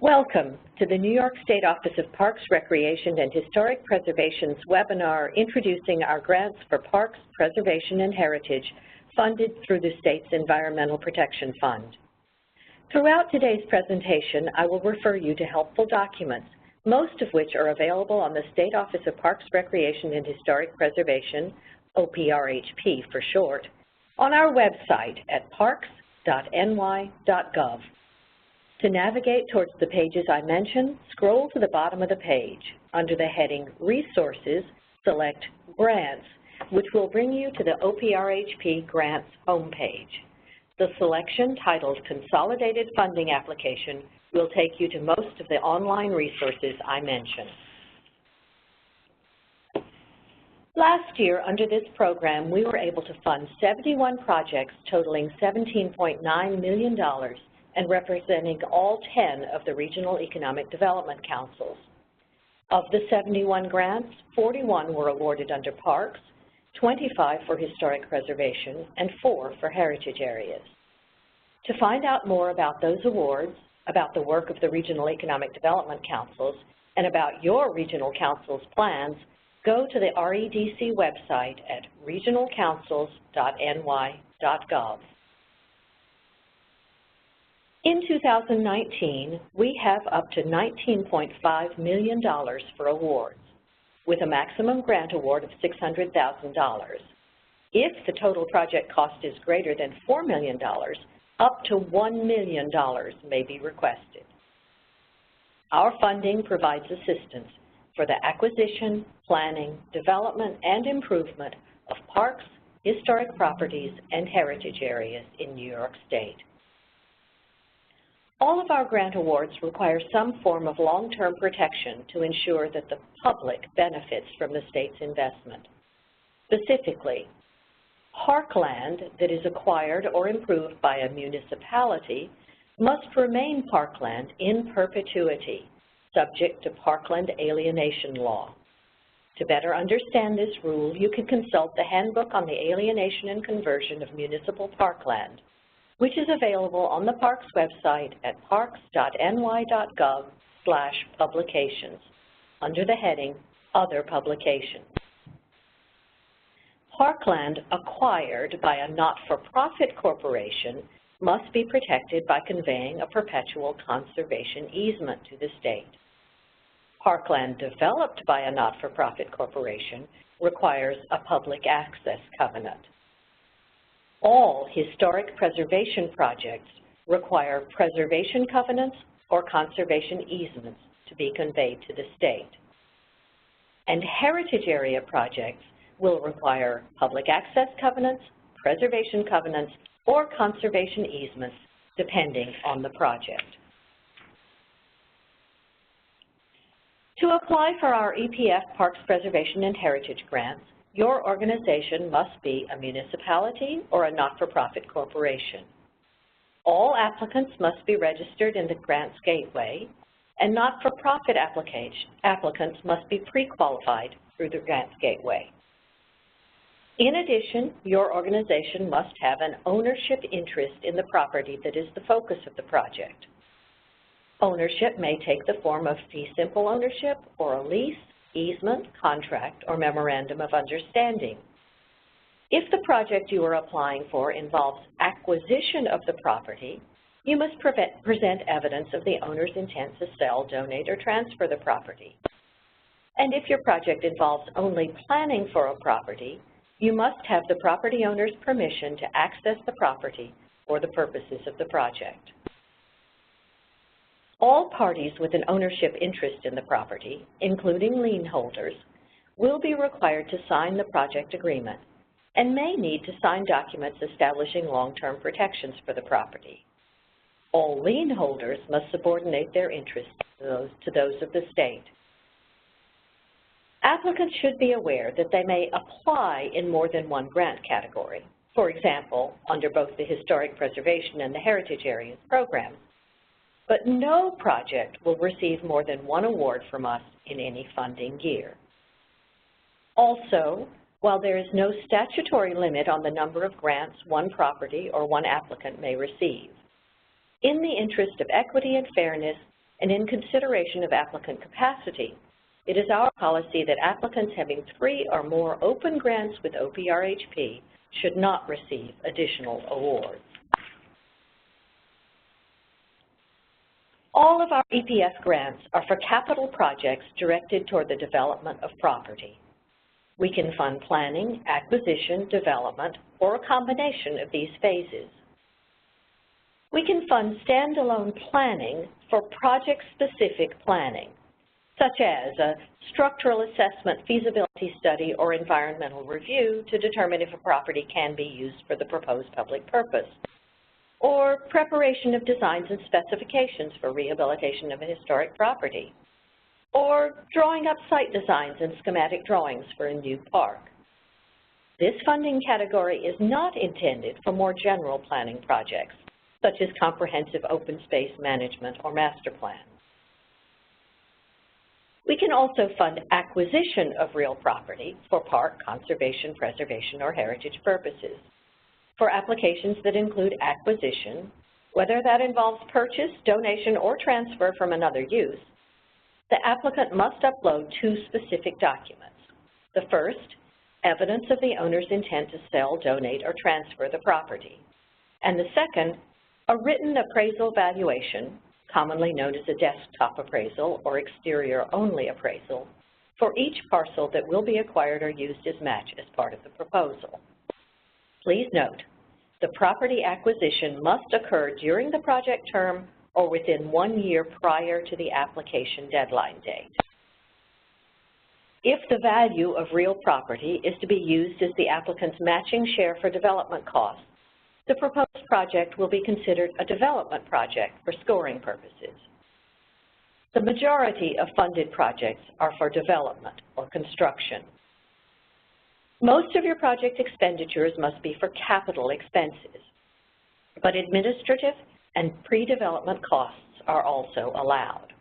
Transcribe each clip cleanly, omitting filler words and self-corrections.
Welcome to the New York State Office of Parks, Recreation, and Historic Preservation's webinar introducing our grants for parks, preservation, and heritage funded through the state's Environmental Protection Fund. Throughout today's presentation, I will refer you to helpful documents, most of which are available on the State Office of Parks, Recreation, and Historic Preservation, OPRHP for short, on our website at parks.ny.gov. To navigate towards the pages I mentioned, scroll to the bottom of the page. Under the heading Resources, select Grants, which will bring you to the OPRHP Grants homepage. The selection titled Consolidated Funding Application will take you to most of the online resources I mentioned. Last year, under this program, we were able to fund 71 projects totaling $17.9 million and representing all 10 of the Regional Economic Development Councils. Of the 71 grants, 41 were awarded under parks, 25 for historic preservation, and 4 for heritage areas. To find out more about those awards, about the work of the Regional Economic Development Councils, and about your regional council's plans, go to the REDC website at regionalcouncils.ny.gov. In 2019, we have up to $19.5 million for awards, with a maximum grant award of $600,000. If the total project cost is greater than $4 million, up to $1 million may be requested. Our funding provides assistance for the acquisition, planning, development, and improvement of parks, historic properties, and heritage areas in New York State. All of our grant awards require some form of long-term protection to ensure that the public benefits from the state's investment. Specifically, parkland that is acquired or improved by a municipality must remain parkland in perpetuity, subject to parkland alienation law. To better understand this rule, you can consult the Handbook on the Alienation and Conversion of Municipal Parkland, which is available on the Parks website at parks.ny.gov/publications under the heading Other Publications. Parkland acquired by a not-for-profit corporation must be protected by conveying a perpetual conservation easement to the state. Parkland developed by a not-for-profit corporation requires a public access covenant. All historic preservation projects require preservation covenants or conservation easements to be conveyed to the state. And heritage area projects will require public access covenants, preservation covenants, or conservation easements, depending on the project. To apply for our EPF Parks Preservation and Heritage Grants, your organization must be a municipality or a not-for-profit corporation. All applicants must be registered in the Grants Gateway, and not-for-profit applicants must be pre-qualified through the Grants Gateway. In addition, your organization must have an ownership interest in the property that is the focus of the project. Ownership may take the form of fee simple ownership or a lease, easement, contract, or memorandum of understanding. If the project you are applying for involves acquisition of the property, you must present evidence of the owner's intent to sell, donate, or transfer the property. And if your project involves only planning for a property, you must have the property owner's permission to access the property for the purposes of the project. All parties with an ownership interest in the property, including lien holders, will be required to sign the project agreement and may need to sign documents establishing long-term protections for the property. All lien holders must subordinate their interests to those of the state. Applicants should be aware that they may apply in more than one grant category, for example, under both the Historic Preservation and the Heritage Areas programs. But no project will receive more than one award from us in any funding year. Also, while there is no statutory limit on the number of grants one property or one applicant may receive, in the interest of equity and fairness, and in consideration of applicant capacity, it is our policy that applicants having 3 or more open grants with OPRHP should not receive additional awards. All of our EPF grants are for capital projects directed toward the development of property. We can fund planning, acquisition, development, or a combination of these phases. We can fund standalone planning for project-specific planning, such as a structural assessment, feasibility study, or environmental review to determine if a property can be used for the proposed public purpose, or preparation of designs and specifications for rehabilitation of a historic property, or drawing up site designs and schematic drawings for a new park. This funding category is not intended for more general planning projects, such as comprehensive open space management or master plans. We can also fund acquisition of real property for park, conservation, preservation, or heritage purposes. For applications that include acquisition, whether that involves purchase, donation, or transfer from another use, the applicant must upload 2 specific documents. The first, evidence of the owner's intent to sell, donate, or transfer the property. And the second, a written appraisal valuation, commonly known as a desktop appraisal or exterior-only appraisal, for each parcel that will be acquired or used as match as part of the proposal. Please note, the property acquisition must occur during the project term or within 1 year prior to the application deadline date. If the value of real property is to be used as the applicant's matching share for development costs, the proposed project will be considered a development project for scoring purposes. The majority of funded projects are for development or construction. Most of your project expenditures must be for capital expenses, but administrative and pre-development costs are also allowed.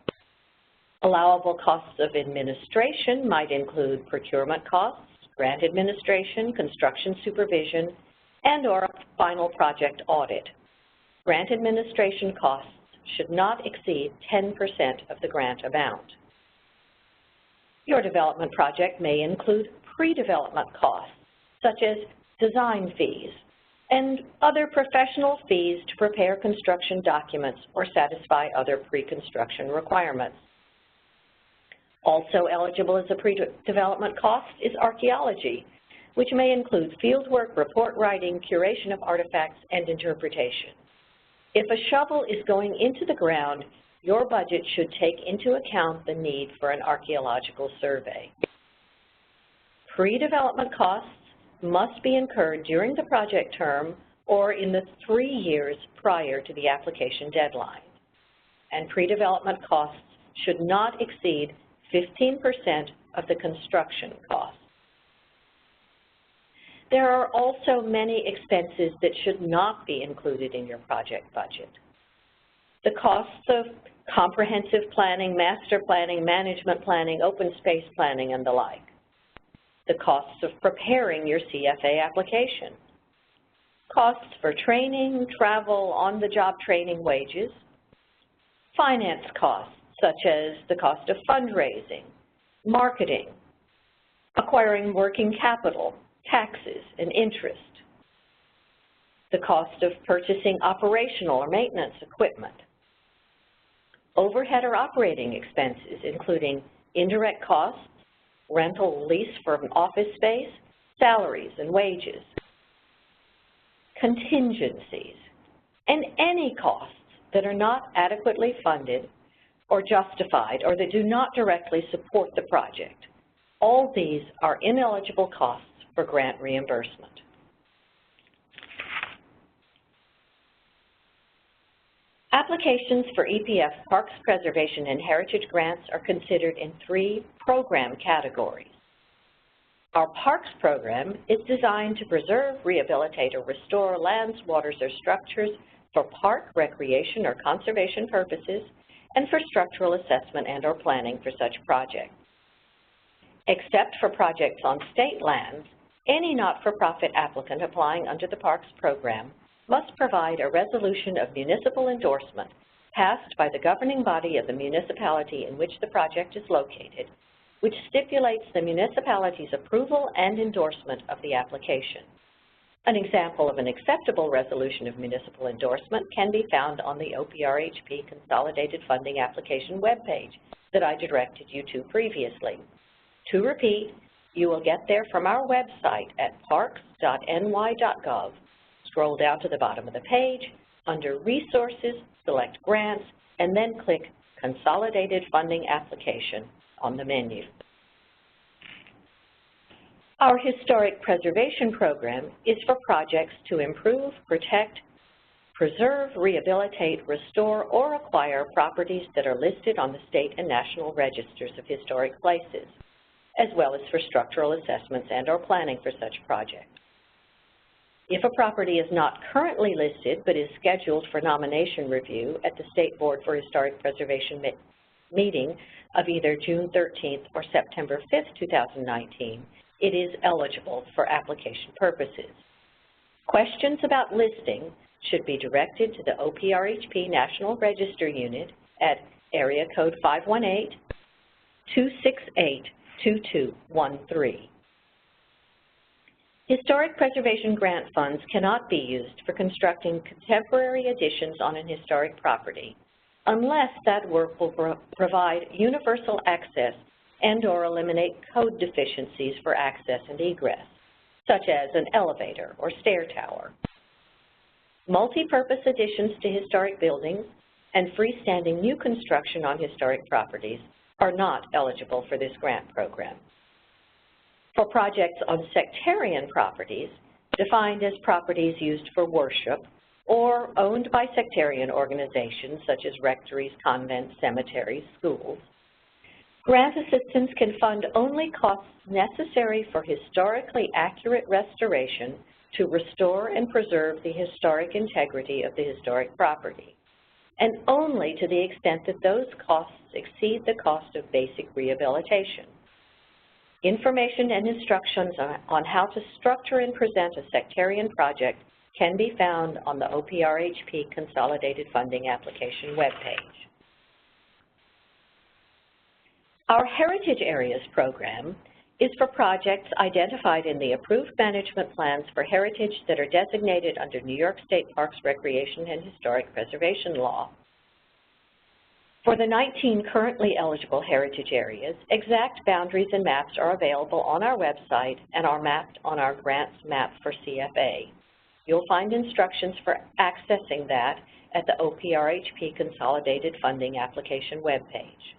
Allowable costs of administration might include procurement costs, grant administration, construction supervision, and/or a final project audit. Grant administration costs should not exceed 10% of the grant amount. Your development project may include pre-development costs, such as design fees and other professional fees to prepare construction documents or satisfy other pre-construction requirements. Also eligible as a pre-development cost is archaeology, which may include fieldwork, report writing, curation of artifacts, and interpretation. If a shovel is going into the ground, your budget should take into account the need for an archaeological survey. Pre-development costs must be incurred during the project term or in the 3 years prior to the application deadline. And pre-development costs should not exceed 15% of the construction costs. There are also many expenses that should not be included in your project budget. The costs of comprehensive planning, master planning, management planning, open space planning, and the like. The costs of preparing your CFA application. Costs for training, travel, on-the-job training, wages. Finance costs, such as the cost of fundraising, marketing, acquiring working capital, taxes, and interest. The cost of purchasing operational or maintenance equipment. Overhead or operating expenses, including indirect costs, rental lease for an office space, salaries and wages. Contingencies, and any costs that are not adequately funded or justified or that do not directly support the project. All these are ineligible costs for grant reimbursement. Applications for EPF Parks Preservation and Heritage Grants are considered in 3 program categories. Our Parks program is designed to preserve, rehabilitate, or restore lands, waters, or structures for park, recreation, or conservation purposes, and for structural assessment and/or planning for such projects. Except for projects on state lands, any not-for-profit applicant applying under the Parks program must provide a resolution of municipal endorsement passed by the governing body of the municipality in which the project is located, which stipulates the municipality's approval and endorsement of the application. An example of an acceptable resolution of municipal endorsement can be found on the OPRHP Consolidated Funding Application webpage that I directed you to previously. To repeat, you will get there from our website at parks.ny.gov. Scroll down to the bottom of the page, under Resources, select Grants, and then click Consolidated Funding Application on the menu. Our Historic Preservation Program is for projects to improve, protect, preserve, rehabilitate, restore, or acquire properties that are listed on the state and national registers of historic places, as well as for structural assessments and/or planning for such projects. If a property is not currently listed but is scheduled for nomination review at the State Board for Historic Preservation meeting of either June 13th or September 5th, 2019, it is eligible for application purposes. Questions about listing should be directed to the OPRHP National Register Unit at area code 518-268-2213. Historic preservation grant funds cannot be used for constructing contemporary additions on an historic property unless that work will provide universal access and/or eliminate code deficiencies for access and egress, such as an elevator or stair tower. Multi-purpose additions to historic buildings and freestanding new construction on historic properties are not eligible for this grant program. For projects on sectarian properties, defined as properties used for worship or owned by sectarian organizations such as rectories, convents, cemeteries, schools, grant assistance can fund only costs necessary for historically accurate restoration to restore and preserve the historic integrity of the historic property, and only to the extent that those costs exceed the cost of basic rehabilitation. Information and instructions on how to structure and present a sectarian project can be found on the OPRHP Consolidated Funding Application webpage. Our Heritage Areas program is for projects identified in the approved management plans for heritage that are designated under New York State Parks, Recreation, and Historic Preservation Law. For the 19 currently eligible heritage areas, exact boundaries and maps are available on our website and are mapped on our Grants Map for CFA. You'll find instructions for accessing that at the OPRHP Consolidated Funding Application webpage.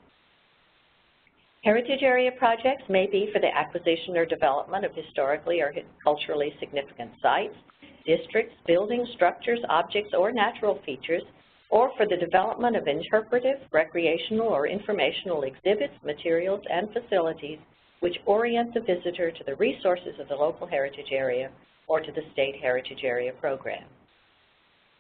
Heritage area projects may be for the acquisition or development of historically or culturally significant sites, districts, buildings, structures, objects, or natural features, or for the development of interpretive, recreational, or informational exhibits, materials, and facilities which orient the visitor to the resources of the local heritage area or to the state heritage area program.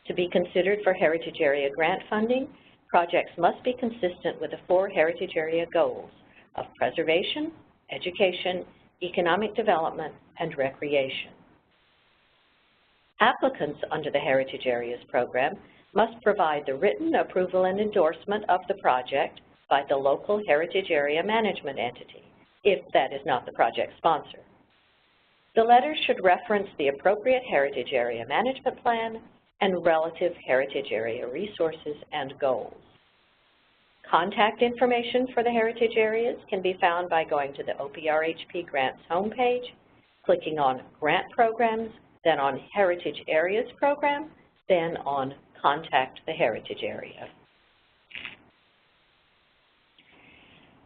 To be considered for heritage area grant funding, projects must be consistent with the 4 heritage area goals of preservation, education, economic development, and recreation. Applicants under the Heritage Areas program must provide the written approval and endorsement of the project by the local heritage area management entity, if that is not the project sponsor. The letter should reference the appropriate heritage area management plan and relative heritage area resources and goals. Contact information for the heritage areas can be found by going to the OPRHP Grants homepage, clicking on Grant Programs, then on Heritage Areas Program, then on Contact the Heritage Area.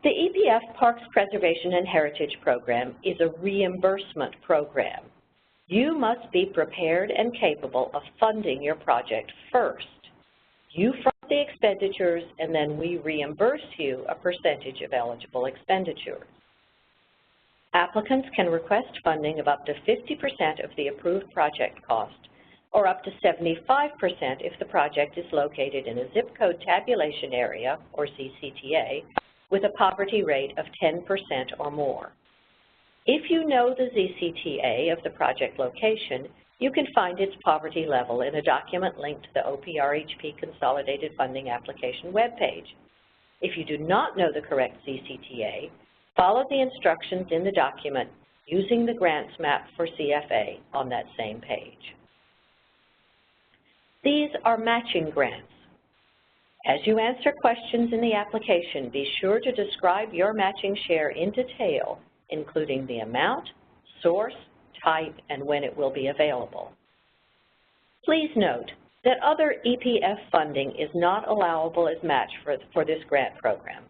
The EPF Parks Preservation and Heritage Program is a reimbursement program. You must be prepared and capable of funding your project first. You front the expenditures, and then we reimburse you a percentage of eligible expenditures. Applicants can request funding of up to 50% of the approved project cost, or up to 75% if the project is located in a zip code tabulation area, or ZCTA, with a poverty rate of 10% or more. If you know the ZCTA of the project location, You can find its poverty level in a document linked to the OPRHP Consolidated Funding Application webpage. If you do not know the correct CCTA, follow the instructions in the document using the grants map for CFA on that same page. These are matching grants. As you answer questions in the application, be sure to describe your matching share in detail, including the amount, source, type, and when it will be available. Please note that other EPF funding is not allowable as match for this grant program.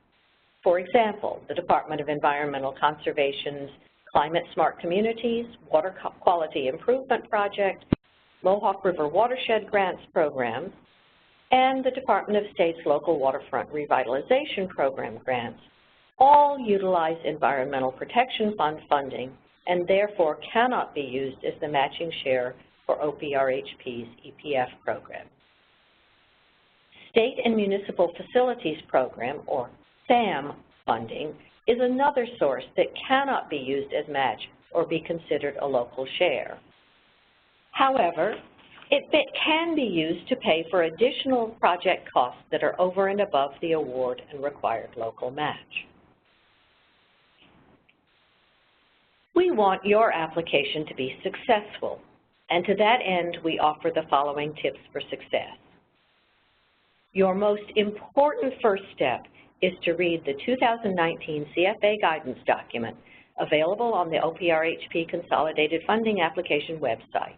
For example, the Department of Environmental Conservation's Climate Smart Communities, Water Quality Improvement Project, Mohawk River Watershed Grants Programs, and the Department of State's Local Waterfront Revitalization Program grants all utilize Environmental Protection Fund funding and therefore cannot be used as the matching share for OPRHP's EPF program. State and Municipal Facilities Program, or SAM funding, is another source that cannot be used as match or be considered a local share. However, it can be used to pay for additional project costs that are over and above the award and required local match. We want your application to be successful, and to that end, we offer the following tips for success. Your most important first step is to read the 2019 CFA guidance document available on the OPRHP Consolidated Funding Application website.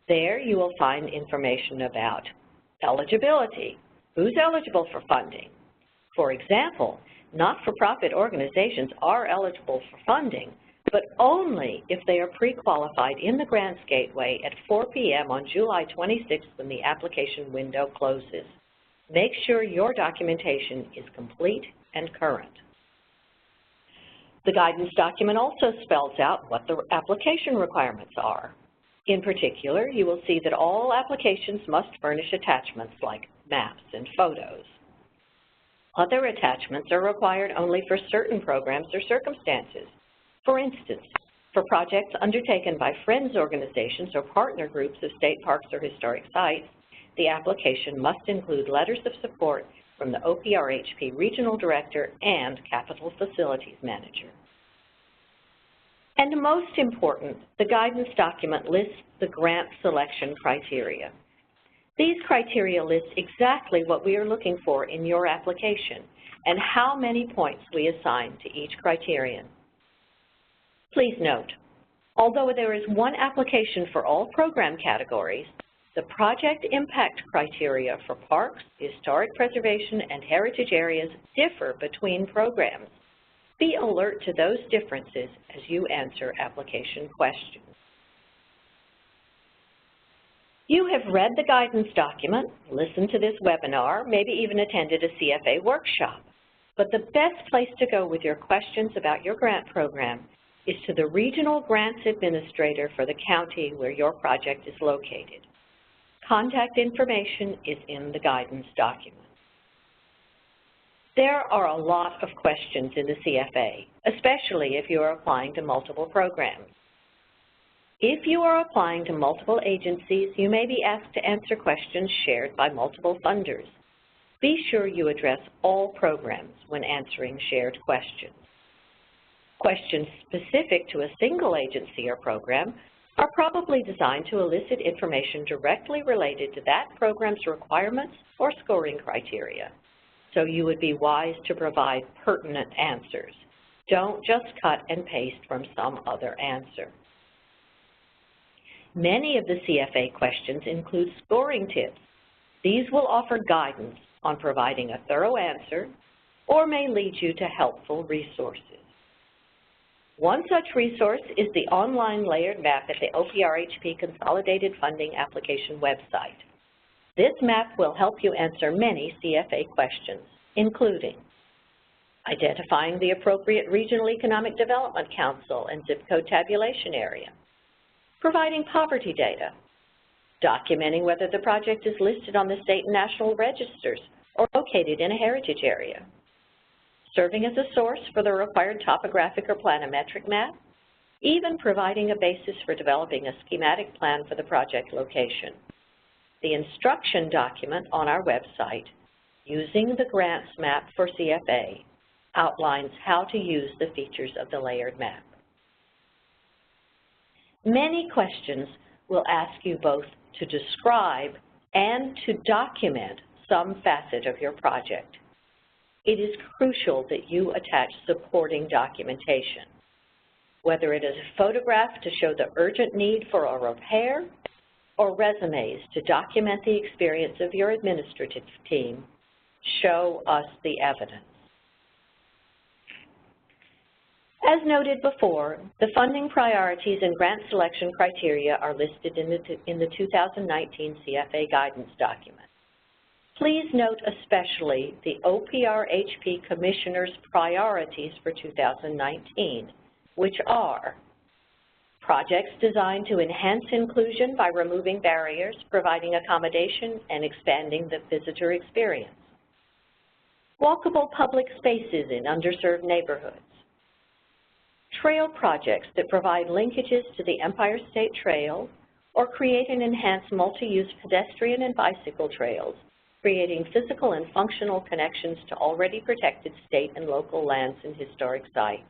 There you will find information about eligibility, who's eligible for funding. For example, not-for-profit organizations are eligible for funding, but only if they are pre-qualified in the Grants Gateway at 4 p.m. on July 26th when the application window closes. Make sure your documentation is complete and current. The guidance document also spells out what the application requirements are. In particular, you will see that all applications must furnish attachments like maps and photos. Other attachments are required only for certain programs or circumstances. For instance, for projects undertaken by friends organizations or partner groups of state parks or historic sites, the application must include letters of support from the OPRHP Regional Director and Capital Facilities Manager. And most important, the guidance document lists the grant selection criteria. These criteria list exactly what we are looking for in your application and how many points we assign to each criterion. Please note, although there is one application for all program categories, the project impact criteria for parks, historic preservation, and heritage areas differ between programs. Be alert to those differences as you answer application questions. You have read the guidance document, listened to this webinar, maybe even attended a CFA workshop. But the best place to go with your questions about your grant program is to the Regional Grants Administrator for the county where your project is located. Contact information is in the guidance document. There are a lot of questions in the CFA, especially if you are applying to multiple programs. If you are applying to multiple agencies, you may be asked to answer questions shared by multiple funders. Be sure you address all programs when answering shared questions. Questions specific to a single agency or program are probably designed to elicit information directly related to that program's requirements or scoring criteria. So you would be wise to provide pertinent answers. Don't just cut and paste from some other answer. Many of the CFA questions include scoring tips. These will offer guidance on providing a thorough answer or may lead you to helpful resources. One such resource is the online layered map at the OPRHP Consolidated Funding Application website. This map will help you answer many CFA questions, including identifying the appropriate Regional Economic Development Council and zip code tabulation area, providing poverty data, documenting whether the project is listed on the state and national registers or located in a heritage area, serving as a source for the required topographic or planimetric map, even providing a basis for developing a schematic plan for the project location. The instruction document on our website, Using the Grants Map for CFA, outlines how to use the features of the layered map. Many questions will ask you both to describe and to document some facet of your project. It is crucial that you attach supporting documentation, whether it is a photograph to show the urgent need for a repair or resumes to document the experience of your administrative team. Show us the evidence. As noted before, the funding priorities and grant selection criteria are listed in the 2019 CFA guidance document. Please note especially the OPRHP Commissioner's priorities for 2019, which are projects designed to enhance inclusion by removing barriers, providing accommodation, and expanding the visitor experience. Walkable public spaces in underserved neighborhoods. Trail projects that provide linkages to the Empire State Trail or create and enhance multi-use pedestrian and bicycle trails, creating physical and functional connections to already protected state and local lands and historic sites.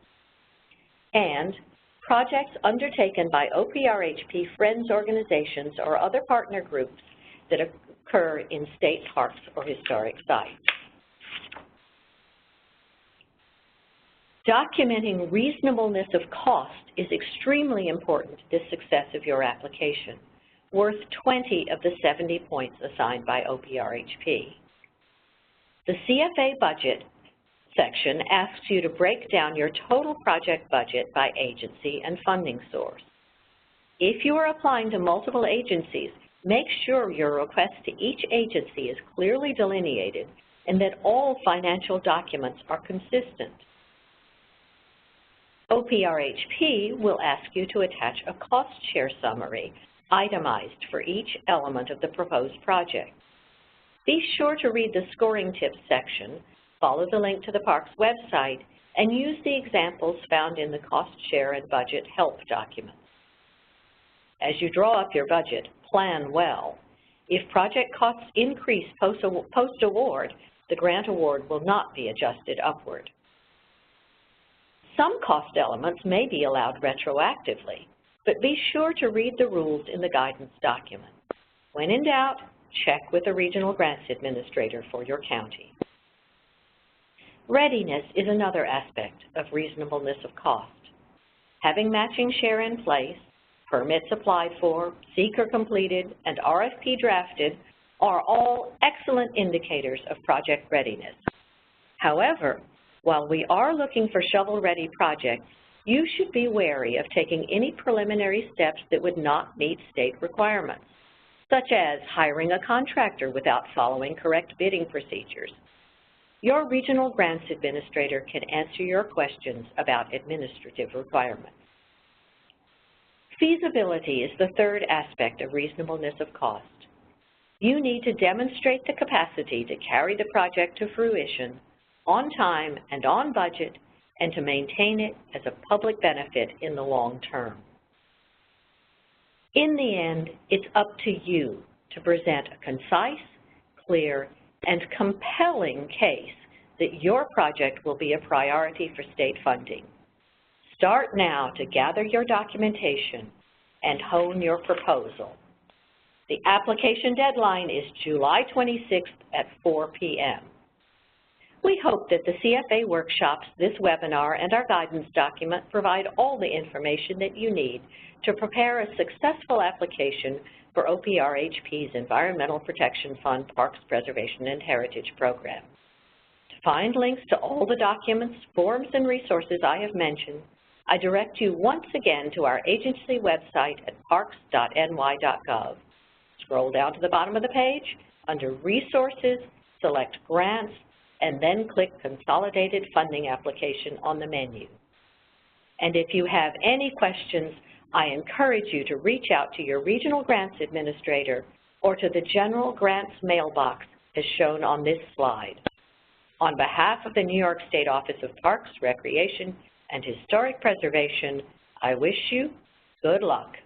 And projects undertaken by OPRHP Friends organizations or other partner groups that occur in state parks or historic sites. Documenting reasonableness of cost is extremely important to the success of your application, worth 20 of the 70 points assigned by OPRHP. The CFA budget section asks you to break down your total project budget by agency and funding source. If you are applying to multiple agencies, make sure your request to each agency is clearly delineated and that all financial documents are consistent. OPRHP will ask you to attach a cost share summary itemized for each element of the proposed project. Be sure to read the scoring tips section, follow the link to the Parks website, and use the examples found in the cost share and budget help documents. As you draw up your budget, plan well. If project costs increase post-award, the grant award will not be adjusted upward. Some cost elements may be allowed retroactively, but be sure to read the rules in the guidance document. When in doubt, check with a regional grants administrator for your county. Readiness is another aspect of reasonableness of cost. Having matching share in place, permits applied for, seeker completed, and RFP drafted are all excellent indicators of project readiness. However, while we are looking for shovel-ready projects, you should be wary of taking any preliminary steps that would not meet state requirements, such as hiring a contractor without following correct bidding procedures. Your regional grants administrator can answer your questions about administrative requirements. Feasibility is the third aspect of reasonableness of cost. You need to demonstrate the capacity to carry the project to fruition on time and on budget, and to maintain it as a public benefit in the long term. In the end, it's up to you to present a concise, clear, and compelling case that your project will be a priority for state funding. Start now to gather your documentation and hone your proposal. The application deadline is July 26th at 4 p.m. We hope that the CFA workshops, this webinar, and our guidance document provide all the information that you need to prepare a successful application for OPRHP's Environmental Protection Fund Parks Preservation and Heritage Program. To find links to all the documents, forms, and resources I have mentioned, I direct you once again to our agency website at parks.ny.gov. Scroll down to the bottom of the page, under Resources, select Grants, and then click Consolidated Funding Application on the menu. And if you have any questions, I encourage you to reach out to your regional grants administrator or to the General Grants mailbox as shown on this slide. On behalf of the New York State Office of Parks, Recreation, and Historic Preservation, I wish you good luck.